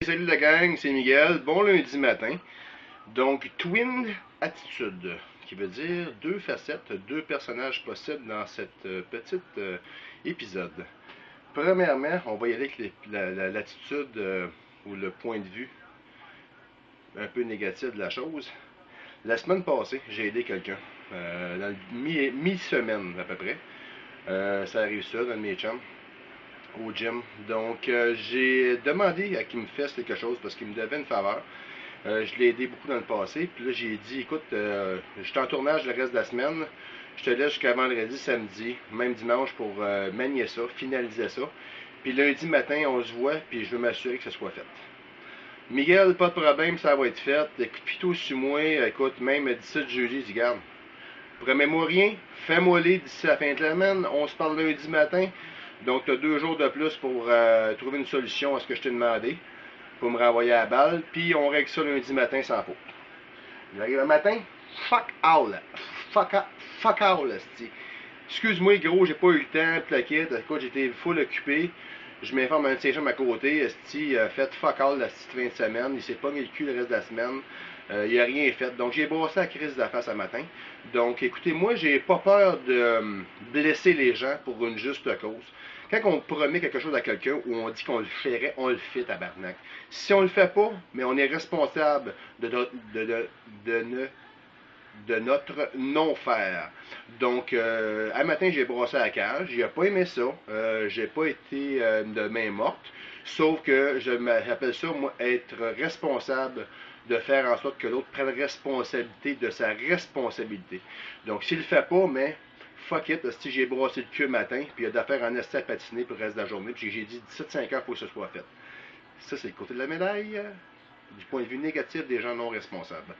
Salut la gang, c'est Miguel. Bon lundi matin. Donc, Twin Attitude, qui veut dire deux facettes, deux personnages possibles dans cette petite épisode. Premièrement, on va y aller avec l'attitude ou le point de vue un peu négatif de la chose. La semaine passée, j'ai aidé quelqu'un, dans le mi-semaine à peu près. Ça arrive ça, dans mes chums, au gym. Donc, j'ai demandé à qu'il me fasse quelque chose parce qu'il me devait une faveur. Je l'ai aidé beaucoup dans le passé. Puis là, j'ai dit, écoute, je suis en tournage le reste de la semaine. Je te laisse jusqu'à vendredi, samedi, même dimanche pour manier ça, finaliser ça. Puis lundi matin, on se voit, puis je veux m'assurer que ça soit fait. Miguel, pas de problème, ça va être fait. Écoute, plutôt sur moi, écoute, même d'ici le jeudi, dis, garde, promets-moi rien, fais-moi les d'ici la fin de la semaine, on se parle lundi matin. Donc, tu as 2 jours de plus pour trouver une solution à ce que je t'ai demandé, pour me renvoyer à la balle, puis on règle ça lundi matin sans faute. J'arrive le matin, fuck all, fuck, fuck all, c'ti. Excuse-moi, gros, j'ai pas eu le temps, de plaquer, écoute, j'étais full occupé. Je m'informe un de ses chums à côté, esti, fait fuck all la petite fin de semaine, il s'est pas mis le cul le reste de la semaine, il a rien fait. Donc j'ai brossé la crise de la face ce matin. Donc écoutez, moi j'ai pas peur de blesser les gens pour une juste cause. Quand on promet quelque chose à quelqu'un ou on dit qu'on le ferait, on le fait, tabarnak. Si on le fait pas, mais on est responsable de notre non-faire. Donc, un matin, j'ai brossé la cage. Il n'a pas aimé ça. J'ai pas été de main morte. Sauf que j'appelle ça, moi, être responsable de faire en sorte que l'autre prenne responsabilité de sa responsabilité. Donc, s'il le fait pas, mais fuck it, si j'ai brossé le cul le matin, puis il y a d'affaires en essai à patiner pour le reste de la journée, puis j'ai dit 17-5 heures, il faut que ce soit fait. Ça, c'est le côté de la médaille, du point de vue négatif des gens non responsables.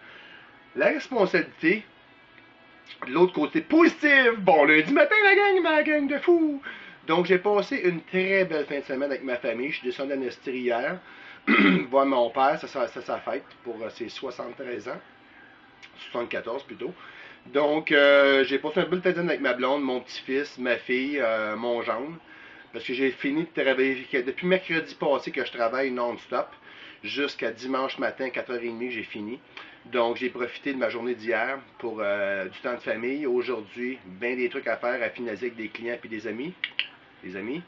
La responsabilité, l'autre côté positif, bon lundi matin ma gang de fous. Donc j'ai passé une très belle fin de semaine avec ma famille. Je suis descendu à Nestir hier, voir mon père, c'est sa fête pour ses 73 ans, 74 plutôt. Donc j'ai passé une belle fin de semaine avec ma blonde, mon petit-fils, ma fille, mon gendre. Parce que j'ai fini de travailler, depuis mercredi passé que je travaille non-stop, jusqu'à dimanche matin, 4h30, j'ai fini. Donc, j'ai profité de ma journée d'hier pour du temps de famille. Aujourd'hui, bien des trucs à faire, à finaliser avec des clients et des amis. Des amis.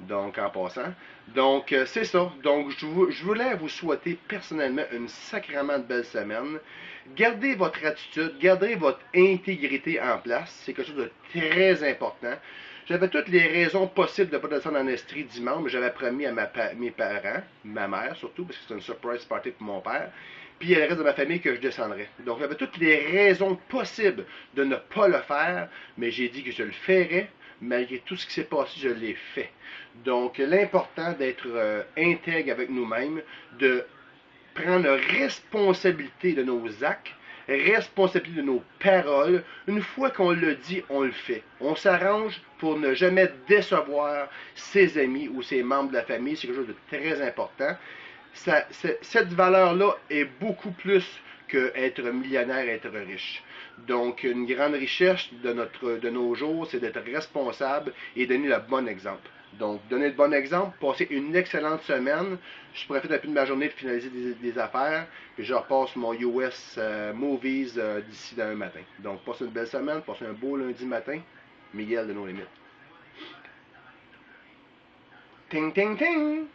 Donc, en passant. Donc, c'est ça. Donc, je voulais vous souhaiter personnellement une sacrément de belle semaine. Gardez votre attitude, gardez votre intégrité en place. C'est quelque chose de très important. J'avais toutes les raisons possibles de ne pas descendre en Estrie dimanche, mais j'avais promis à mes parents, ma mère surtout, parce que c'est une surprise party pour mon père, puis il y a le reste de ma famille que je descendrais. Donc j'avais toutes les raisons possibles de ne pas le faire, mais j'ai dit que je le ferais. Malgré tout ce qui s'est passé, je l'ai fait. Donc l'important d'être intègre avec nous-mêmes, de prendre responsabilité de nos actes, responsabilité de nos paroles. Une fois qu'on le dit, on le fait. On s'arrange pour ne jamais décevoir ses amis ou ses membres de la famille. C'est quelque chose de très important. Cette valeur-là est beaucoup plus qu'être millionnaire, être riche. Donc, une grande richesse de nos jours, c'est d'être responsable et donner le bon exemple. Donc, donner le bon exemple, passer une excellente semaine. Je profite un peu de ma journée de finaliser des affaires, puis je repasse mon US Movies d'ici demain matin. Donc, passez une belle semaine, passez un beau lundi matin. Miguel de nos limites. Ting, ting, ting!